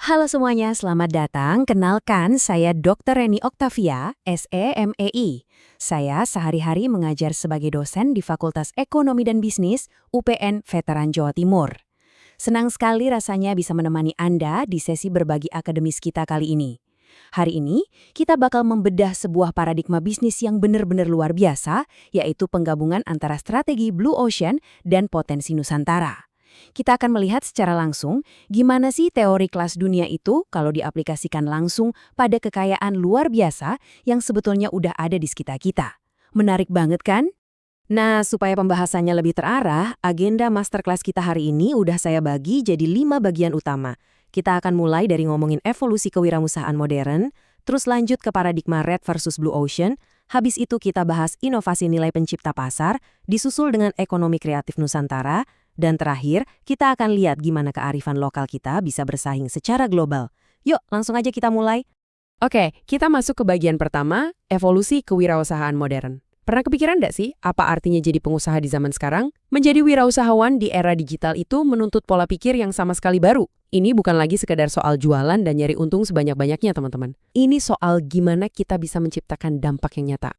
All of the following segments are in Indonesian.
Halo semuanya, selamat datang. Kenalkan, saya Dr. Reni Oktavia, SEMEI. Saya sehari-hari mengajar sebagai dosen di Fakultas Ekonomi dan Bisnis UPN Veteran Jawa Timur. Senang sekali rasanya bisa menemani Anda di sesi berbagi akademis kita kali ini. Hari ini, kita bakal membedah sebuah paradigma bisnis yang benar-benar luar biasa, yaitu penggabungan antara strategi Blue Ocean dan potensi Nusantara. Kita akan melihat secara langsung gimana sih teori kelas dunia itu kalau diaplikasikan langsung pada kekayaan luar biasa yang sebetulnya udah ada di sekitar kita. Menarik banget kan? Nah, supaya pembahasannya lebih terarah, agenda masterclass kita hari ini udah saya bagi jadi 5 bagian utama. Kita akan mulai dari ngomongin evolusi kewirausahaan modern, terus lanjut ke paradigma Red versus Blue Ocean, habis itu kita bahas inovasi nilai pencipta pasar, disusul dengan ekonomi kreatif Nusantara, dan terakhir, kita akan lihat gimana kearifan lokal kita bisa bersaing secara global. Yuk, langsung aja kita mulai. Oke, kita masuk ke bagian pertama, evolusi kewirausahaan modern. Pernah kepikiran nggak sih apa artinya jadi pengusaha di zaman sekarang? Menjadi wirausahawan di era digital itu menuntut pola pikir yang sama sekali baru. Ini bukan lagi sekedar soal jualan dan nyari untung sebanyak-banyaknya, teman-teman. Ini soal gimana kita bisa menciptakan dampak yang nyata.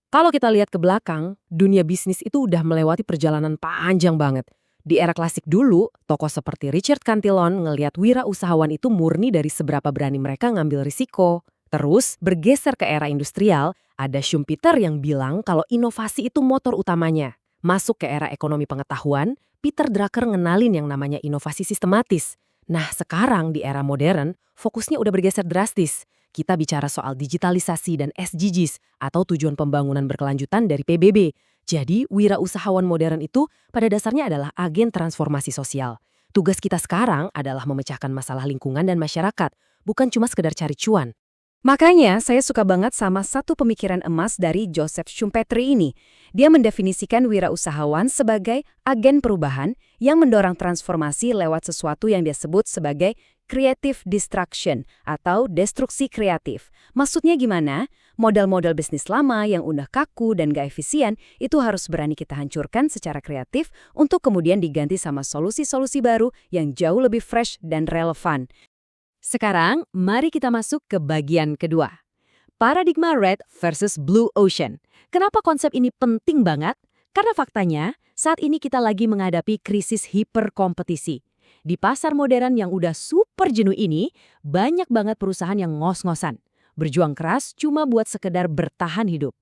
Kalau kita lihat ke belakang, dunia bisnis itu udah melewati perjalanan panjang banget. Di era klasik dulu, tokoh seperti Richard Cantillon ngelihat wirausahawan itu murni dari seberapa berani mereka ngambil risiko. Terus, bergeser ke era industrial, ada Schumpeter yang bilang kalau inovasi itu motor utamanya. Masuk ke era ekonomi pengetahuan, Peter Drucker ngenalin yang namanya inovasi sistematis. Nah, sekarang di era modern, fokusnya udah bergeser drastis. Kita bicara soal digitalisasi dan SDGs atau tujuan pembangunan berkelanjutan dari PBB. Jadi, wirausahawan modern itu pada dasarnya adalah agen transformasi sosial. Tugas kita sekarang adalah memecahkan masalah lingkungan dan masyarakat, bukan cuma sekedar cari cuan. Makanya, saya suka banget sama satu pemikiran emas dari Joseph Schumpeter ini. Dia mendefinisikan wirausahawan sebagai agen perubahan yang mendorong transformasi lewat sesuatu yang dia sebut sebagai creative destruction atau destruksi kreatif. Maksudnya gimana? Model-model bisnis lama yang udah kaku dan gak efisien itu harus berani kita hancurkan secara kreatif untuk kemudian diganti sama solusi-solusi baru yang jauh lebih fresh dan relevan. Sekarang, mari kita masuk ke bagian kedua. Paradigma Red versus Blue Ocean. Kenapa konsep ini penting banget? Karena faktanya, saat ini kita lagi menghadapi krisis hiperkompetisi. Di pasar modern yang udah super jenuh ini, banyak banget perusahaan yang ngos-ngosan. Berjuang keras cuma buat sekedar bertahan hidup.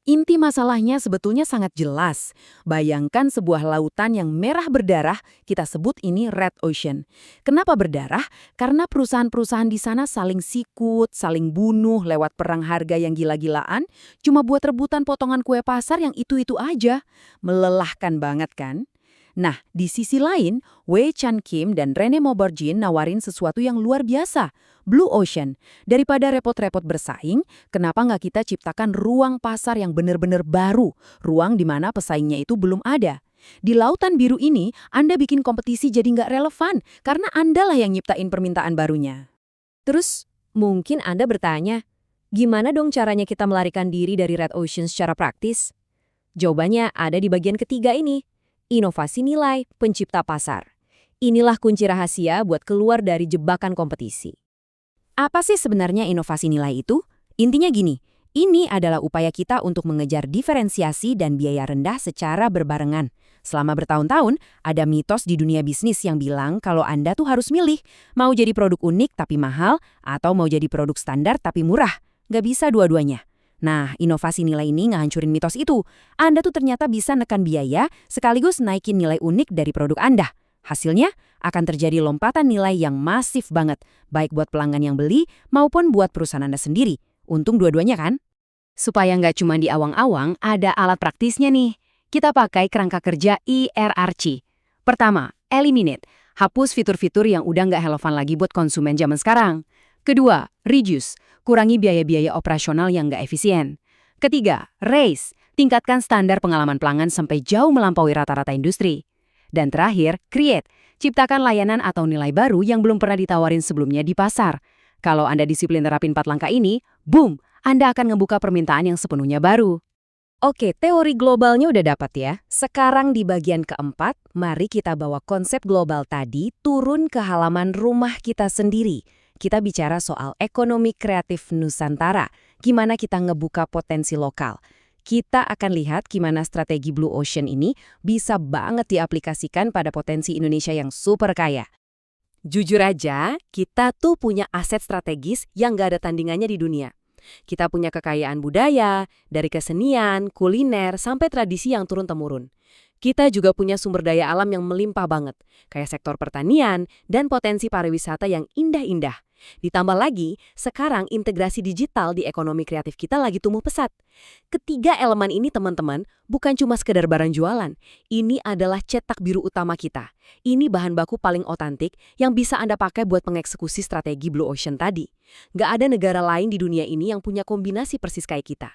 Inti masalahnya sebetulnya sangat jelas. Bayangkan sebuah lautan yang merah berdarah, kita sebut ini Red Ocean. Kenapa berdarah? Karena perusahaan-perusahaan di sana saling sikut, saling bunuh lewat perang harga yang gila-gilaan, cuma buat rebutan potongan kue pasar yang itu-itu aja. Melelahkan banget kan? Nah, di sisi lain, Wei Chan Kim dan Rene Maubourgeon nawarin sesuatu yang luar biasa, Blue Ocean. Daripada repot-repot bersaing, kenapa nggak kita ciptakan ruang pasar yang benar-benar baru, ruang di mana pesaingnya itu belum ada. Di lautan biru ini, Anda bikin kompetisi jadi nggak relevan, karena Anda lah yang nyiptain permintaan barunya. Terus, mungkin Anda bertanya, gimana dong caranya kita melarikan diri dari Red Ocean secara praktis? Jawabannya ada di bagian ketiga ini. Inovasi nilai pencipta pasar. Inilah kunci rahasia buat keluar dari jebakan kompetisi. Apa sih sebenarnya inovasi nilai itu? Intinya gini, ini adalah upaya kita untuk mengejar diferensiasi dan biaya rendah secara berbarengan. Selama bertahun-tahun, ada mitos di dunia bisnis yang bilang kalau Anda tuh harus milih, mau jadi produk unik tapi mahal, atau mau jadi produk standar tapi murah. Nggak bisa dua-duanya. Nah, inovasi nilai ini ngehancurin mitos itu. Anda tuh ternyata bisa nekan biaya sekaligus naikin nilai unik dari produk Anda. Hasilnya akan terjadi lompatan nilai yang masif banget, baik buat pelanggan yang beli maupun buat perusahaan Anda sendiri. Untung dua-duanya kan? Supaya nggak cuma di awang-awang, ada alat praktisnya nih. Kita pakai kerangka kerja IRRC. Pertama, eliminate. Hapus fitur-fitur yang udah nggak relevan lagi buat konsumen zaman sekarang. Kedua, reduce. Kurangi biaya-biaya operasional yang nggak efisien. Ketiga, raise. Tingkatkan standar pengalaman pelanggan sampai jauh melampaui rata-rata industri. Dan terakhir, create. Ciptakan layanan atau nilai baru yang belum pernah ditawarin sebelumnya di pasar. Kalau Anda disiplin terapin 4 langkah ini, boom, Anda akan ngebuka permintaan yang sepenuhnya baru. Oke, teori globalnya udah dapat ya. Sekarang di bagian keempat, mari kita bawa konsep global tadi turun ke halaman rumah kita sendiri. Kita bicara soal ekonomi kreatif Nusantara, gimana kita ngebuka potensi lokal. Kita akan lihat gimana strategi Blue Ocean ini bisa banget diaplikasikan pada potensi Indonesia yang super kaya. Jujur aja, kita tuh punya aset strategis yang gak ada tandingannya di dunia. Kita punya kekayaan budaya, dari kesenian, kuliner, sampai tradisi yang turun-temurun. Kita juga punya sumber daya alam yang melimpah banget, kayak sektor pertanian dan potensi pariwisata yang indah-indah. Ditambah lagi, sekarang integrasi digital di ekonomi kreatif kita lagi tumbuh pesat. Ketiga elemen ini teman-teman, bukan cuma sekedar barang jualan. Ini adalah cetak biru utama kita. Ini bahan baku paling otentik yang bisa Anda pakai buat pengeksekusi strategi Blue Ocean tadi. Nggak ada negara lain di dunia ini yang punya kombinasi persis kayak kita.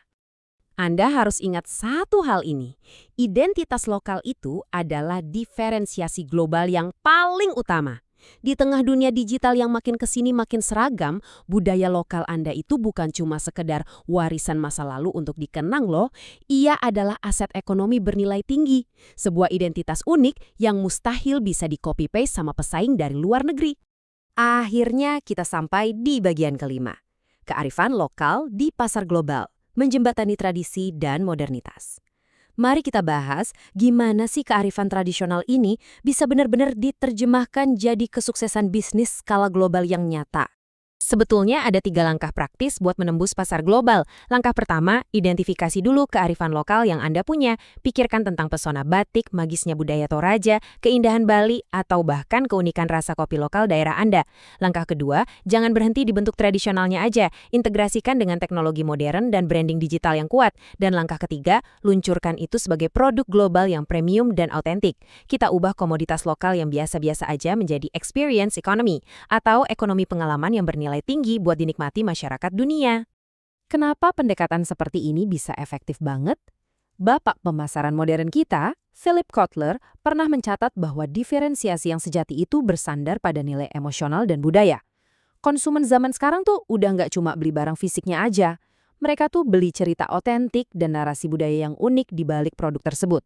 Anda harus ingat satu hal ini. Identitas lokal itu adalah diferensiasi global yang paling utama. Di tengah dunia digital yang makin kesini makin seragam, budaya lokal Anda itu bukan cuma sekedar warisan masa lalu untuk dikenang loh. Ia adalah aset ekonomi bernilai tinggi. Sebuah identitas unik yang mustahil bisa di-copy-paste sama pesaing dari luar negeri. Akhirnya kita sampai di bagian kelima. Kearifan lokal di pasar global, menjembatani tradisi dan modernitas. Mari kita bahas gimana sih kearifan tradisional ini bisa benar-benar diterjemahkan jadi kesuksesan bisnis skala global yang nyata. Sebetulnya ada 3 langkah praktis buat menembus pasar global. Langkah pertama, identifikasi dulu kearifan lokal yang Anda punya. Pikirkan tentang pesona batik, magisnya budaya Toraja, keindahan Bali, atau bahkan keunikan rasa kopi lokal daerah Anda. Langkah kedua, jangan berhenti di bentuk tradisionalnya aja. Integrasikan dengan teknologi modern dan branding digital yang kuat. Dan langkah ketiga, luncurkan itu sebagai produk global yang premium dan autentik. Kita ubah komoditas lokal yang biasa-biasa aja menjadi experience economy, atau ekonomi pengalaman yang bernilai tinggi buat dinikmati masyarakat dunia. Kenapa pendekatan seperti ini bisa efektif banget? Bapak pemasaran modern kita, Philip Kotler, pernah mencatat bahwa diferensiasi yang sejati itu bersandar pada nilai emosional dan budaya. Konsumen zaman sekarang tuh udah nggak cuma beli barang fisiknya aja. Mereka tuh beli cerita otentik dan narasi budaya yang unik di balik produk tersebut.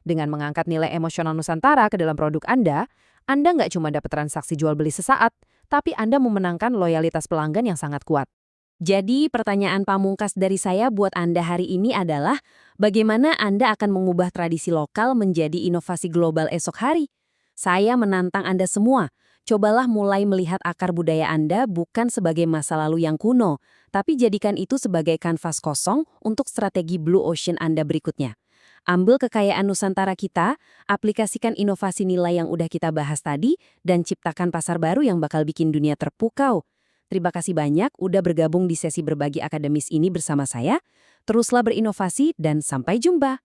Dengan mengangkat nilai emosional Nusantara ke dalam produk Anda nggak cuma dapat transaksi jual beli sesaat, tapi Anda memenangkan loyalitas pelanggan yang sangat kuat. Jadi pertanyaan pamungkas dari saya buat Anda hari ini adalah, bagaimana Anda akan mengubah tradisi lokal menjadi inovasi global esok hari? Saya menantang Anda semua. Cobalah mulai melihat akar budaya Anda bukan sebagai masa lalu yang kuno, tapi jadikan itu sebagai kanvas kosong untuk strategi Blue Ocean Anda berikutnya. Ambil kekayaan Nusantara kita, aplikasikan inovasi nilai yang udah kita bahas tadi, dan ciptakan pasar baru yang bakal bikin dunia terpukau. Terima kasih banyak udah bergabung di sesi berbagi akademis ini bersama saya. Teruslah berinovasi dan sampai jumpa.